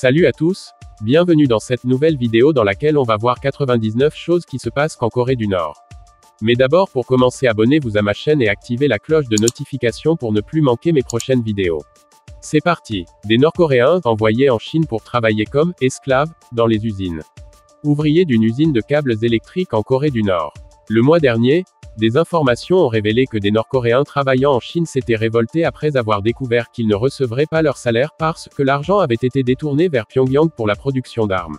Salut à tous, bienvenue dans cette nouvelle vidéo dans laquelle on va voir 99 choses qui se passent en Corée du Nord. Mais d'abord pour commencer abonnez-vous à ma chaîne et activez la cloche de notification pour ne plus manquer mes prochaines vidéos. C'est parti. Des Nord-Coréens envoyés en Chine pour travailler comme esclaves dans les usines. Ouvriers d'une usine de câbles électriques en Corée du Nord. Le mois dernier, des informations ont révélé que des Nord-Coréens travaillant en Chine s'étaient révoltés après avoir découvert qu'ils ne recevraient pas leur salaire parce que l'argent avait été détourné vers Pyongyang pour la production d'armes.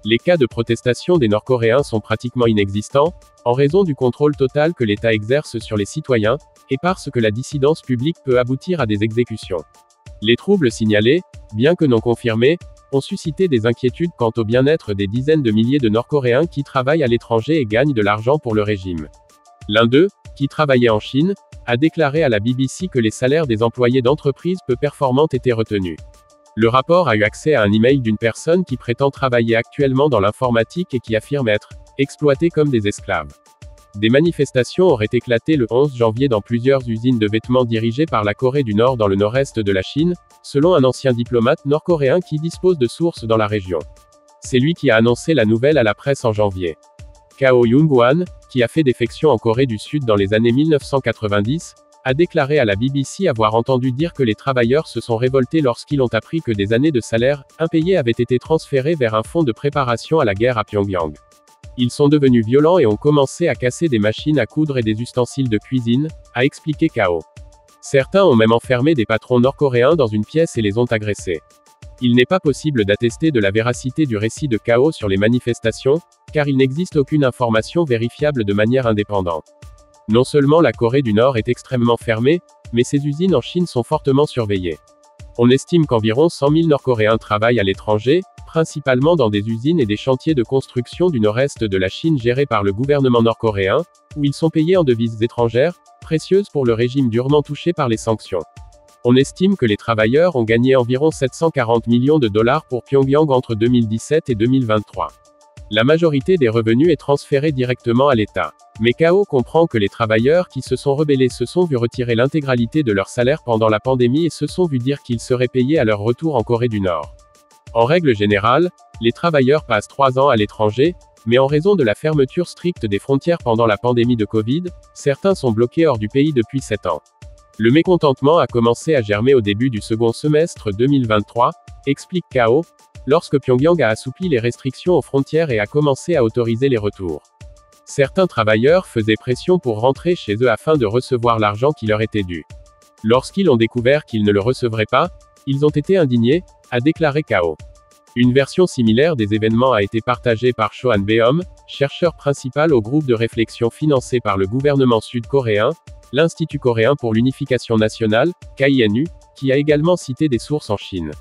Les cas de protestation des Nord-Coréens sont pratiquement inexistants, en raison du contrôle total que l'État exerce sur les citoyens, et parce que la dissidence publique peut aboutir à des exécutions. Les troubles signalés, bien que non confirmés, ont suscité des inquiétudes quant au bien-être des dizaines de milliers de Nord-Coréens qui travaillent à l'étranger et gagnent de l'argent pour le régime. L'un d'eux, qui travaillait en Chine, a déclaré à la BBC que les salaires des employés d'entreprises peu performantes étaient retenus. Le rapport a eu accès à un email d'une personne qui prétend travailler actuellement dans l'informatique et qui affirme être exploité comme des esclaves. Des manifestations auraient éclaté le 11 janvier dans plusieurs usines de vêtements dirigées par la Corée du Nord dans le nord-est de la Chine, selon un ancien diplomate nord-coréen qui dispose de sources dans la région. C'est lui qui a annoncé la nouvelle à la presse en janvier. Kao Young-wan, qui a fait défection en Corée du Sud dans les années 1990, a déclaré à la BBC avoir entendu dire que les travailleurs se sont révoltés lorsqu'ils ont appris que des années de salaire impayés avaient été transférées vers un fonds de préparation à la guerre à Pyongyang. Ils sont devenus violents et ont commencé à casser des machines à coudre et des ustensiles de cuisine, a expliqué Kao. Certains ont même enfermé des patrons nord-coréens dans une pièce et les ont agressés. Il n'est pas possible d'attester de la véracité du récit de Kao sur les manifestations, car il n'existe aucune information vérifiable de manière indépendante. Non seulement la Corée du Nord est extrêmement fermée, mais ses usines en Chine sont fortement surveillées. On estime qu'environ 100 000 Nord-Coréens travaillent à l'étranger, principalement dans des usines et des chantiers de construction du nord-est de la Chine gérés par le gouvernement nord-coréen, où ils sont payés en devises étrangères, précieuses pour le régime durement touché par les sanctions. On estime que les travailleurs ont gagné environ 740 millions de dollars pour Pyongyang entre 2017 et 2023. La majorité des revenus est transférée directement à l'État. Mais Kao comprend que les travailleurs qui se sont rebellés se sont vus retirer l'intégralité de leur salaire pendant la pandémie et se sont vus dire qu'ils seraient payés à leur retour en Corée du Nord. En règle générale, les travailleurs passent 3 ans à l'étranger, mais en raison de la fermeture stricte des frontières pendant la pandémie de Covid, certains sont bloqués hors du pays depuis 7 ans. Le mécontentement a commencé à germer au début du second semestre 2023, explique Kao, lorsque Pyongyang a assoupli les restrictions aux frontières et a commencé à autoriser les retours. Certains travailleurs faisaient pression pour rentrer chez eux afin de recevoir l'argent qui leur était dû. Lorsqu'ils ont découvert qu'ils ne le recevraient pas, ils ont été indignés, a déclaré Kao. Une version similaire des événements a été partagée par Cho Han-beom, chercheur principal au groupe de réflexion financé par le gouvernement sud-coréen, l'Institut coréen pour l'unification nationale, KINU, qui a également cité des sources en Chine.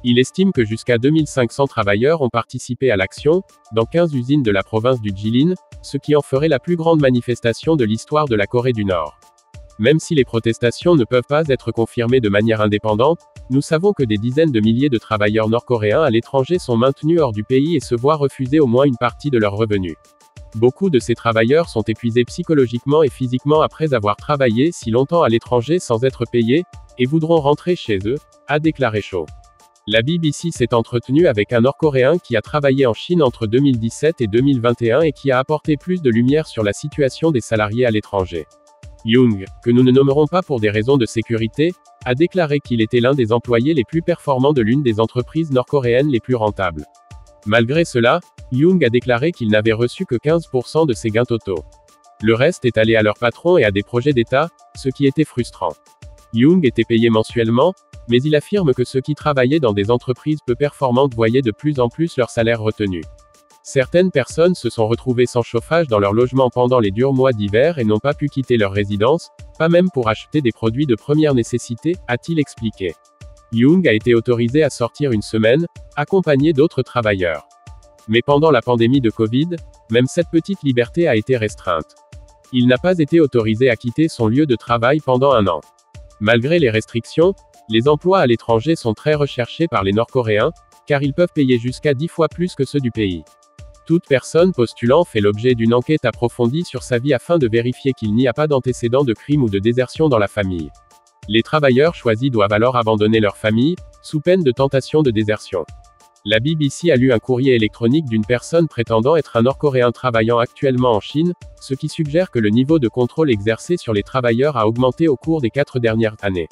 Il estime que jusqu'à 2500 travailleurs ont participé à l'action, dans 15 usines de la province du Jilin, ce qui en ferait la plus grande manifestation de l'histoire de la Corée du Nord. Même si les protestations ne peuvent pas être confirmées de manière indépendante, nous savons que des dizaines de milliers de travailleurs nord-coréens à l'étranger sont maintenus hors du pays et se voient refuser au moins une partie de leurs revenus. Beaucoup de ces travailleurs sont épuisés psychologiquement et physiquement après avoir travaillé si longtemps à l'étranger sans être payés, et voudront rentrer chez eux, a déclaré Cho. La BBC s'est entretenue avec un Nord-Coréen qui a travaillé en Chine entre 2017 et 2021 et qui a apporté plus de lumière sur la situation des salariés à l'étranger. Young, que nous ne nommerons pas pour des raisons de sécurité, a déclaré qu'il était l'un des employés les plus performants de l'une des entreprises nord-coréennes les plus rentables. Malgré cela, Young a déclaré qu'il n'avait reçu que 15% de ses gains totaux. Le reste est allé à leur patron et à des projets d'État, ce qui était frustrant. Young était payé mensuellement, mais il affirme que ceux qui travaillaient dans des entreprises peu performantes voyaient de plus en plus leur salaire retenu. Certaines personnes se sont retrouvées sans chauffage dans leur logement pendant les durs mois d'hiver et n'ont pas pu quitter leur résidence, pas même pour acheter des produits de première nécessité, a-t-il expliqué. Young a été autorisé à sortir une semaine, accompagné d'autres travailleurs. Mais pendant la pandémie de Covid, même cette petite liberté a été restreinte. Il n'a pas été autorisé à quitter son lieu de travail pendant 1 an. Malgré les restrictions, les emplois à l'étranger sont très recherchés par les Nord-Coréens, car ils peuvent payer jusqu'à 10 fois plus que ceux du pays. Toute personne postulant fait l'objet d'une enquête approfondie sur sa vie afin de vérifier qu'il n'y a pas d'antécédents de crime ou de désertion dans la famille. Les travailleurs choisis doivent alors abandonner leur famille, sous peine de tentation de désertion. La BBC a lu un courrier électronique d'une personne prétendant être un Nord-Coréen travaillant actuellement en Chine, ce qui suggère que le niveau de contrôle exercé sur les travailleurs a augmenté au cours des 4 dernières années.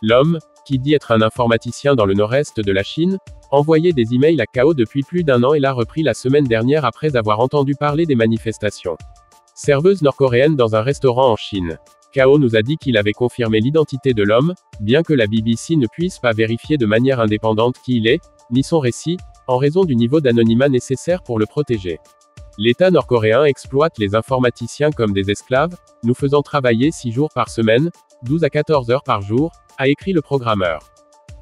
L'homme, qui dit être un informaticien dans le nord-est de la Chine, envoyait des emails à KO depuis plus d'1 an et l'a repris la semaine dernière après avoir entendu parler des manifestations. Serveuse nord-coréenne dans un restaurant en Chine. KO nous a dit qu'il avait confirmé l'identité de l'homme, bien que la BBC ne puisse pas vérifier de manière indépendante qui il est, ni son récit, en raison du niveau d'anonymat nécessaire pour le protéger. L'État nord-coréen exploite les informaticiens comme des esclaves, nous faisant travailler 6 jours par semaine, 12 à 14 heures par jour, a écrit le programmeur.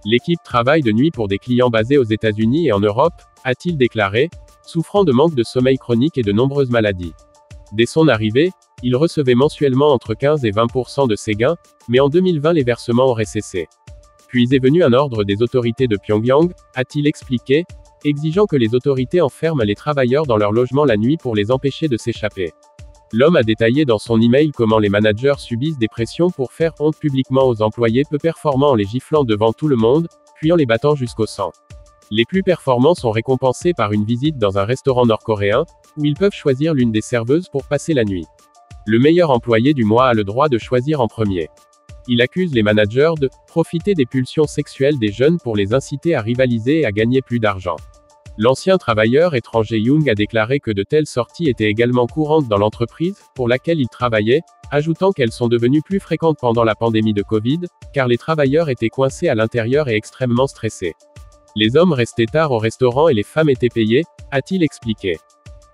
L'équipe travaille de nuit pour des clients basés aux États-Unis et en Europe, a-t-il déclaré, souffrant de manque de sommeil chronique et de nombreuses maladies. Dès son arrivée, il recevait mensuellement entre 15 et 20% de ses gains, mais en 2020 les versements auraient cessé. Puis est venu un ordre des autorités de Pyongyang, a-t-il expliqué, exigeant que les autorités enferment les travailleurs dans leur logement la nuit pour les empêcher de s'échapper. L'homme a détaillé dans son email comment les managers subissent des pressions pour faire honte publiquement aux employés peu performants en les giflant devant tout le monde, puis en les battant jusqu'au sang. Les plus performants sont récompensés par une visite dans un restaurant nord-coréen, où ils peuvent choisir l'une des serveuses pour passer la nuit. Le meilleur employé du mois a le droit de choisir en premier. Il accuse les managers de profiter des pulsions sexuelles des jeunes pour les inciter à rivaliser et à gagner plus d'argent. L'ancien travailleur étranger Young a déclaré que de telles sorties étaient également courantes dans l'entreprise pour laquelle il travaillait, ajoutant qu'elles sont devenues plus fréquentes pendant la pandémie de Covid, car les travailleurs étaient coincés à l'intérieur et extrêmement stressés. Les hommes restaient tard au restaurant et les femmes étaient payées, a-t-il expliqué.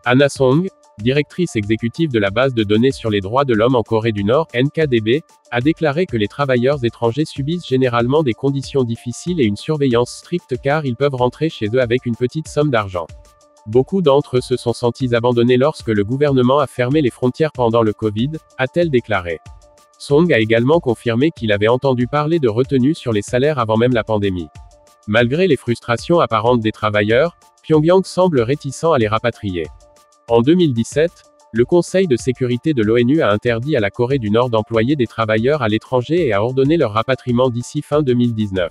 Anna Song, directrice exécutive de la base de données sur les droits de l'homme en Corée du Nord, NKDB, a déclaré que les travailleurs étrangers subissent généralement des conditions difficiles et une surveillance stricte car ils peuvent rentrer chez eux avec une petite somme d'argent. Beaucoup d'entre eux se sont sentis abandonnés lorsque le gouvernement a fermé les frontières pendant le Covid, a-t-elle déclaré. Song a également confirmé qu'il avait entendu parler de retenues sur les salaires avant même la pandémie. Malgré les frustrations apparentes des travailleurs, Pyongyang semble réticent à les rapatrier. En 2017, le Conseil de sécurité de l'ONU a interdit à la Corée du Nord d'employer des travailleurs à l'étranger et a ordonné leur rapatriement d'ici fin 2019.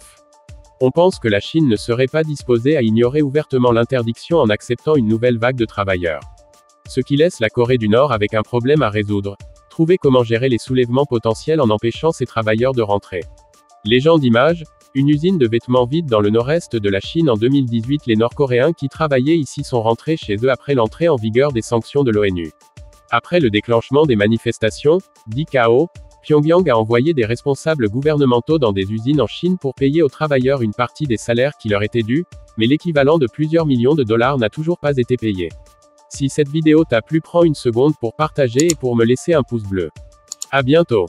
On pense que la Chine ne serait pas disposée à ignorer ouvertement l'interdiction en acceptant une nouvelle vague de travailleurs. Ce qui laisse la Corée du Nord avec un problème à résoudre. Trouver comment gérer les soulèvements potentiels en empêchant ces travailleurs de rentrer. Légende d'image, une usine de vêtements vide dans le nord-est de la Chine en 2018. Les Nord-Coréens qui travaillaient ici sont rentrés chez eux après l'entrée en vigueur des sanctions de l'ONU. Après le déclenchement des manifestations, dit KO, Pyongyang a envoyé des responsables gouvernementaux dans des usines en Chine pour payer aux travailleurs une partie des salaires qui leur étaient dus, mais l'équivalent de plusieurs millions de dollars n'a toujours pas été payé. Si cette vidéo t'a plu, prends une seconde pour partager et pour me laisser un pouce bleu. À bientôt.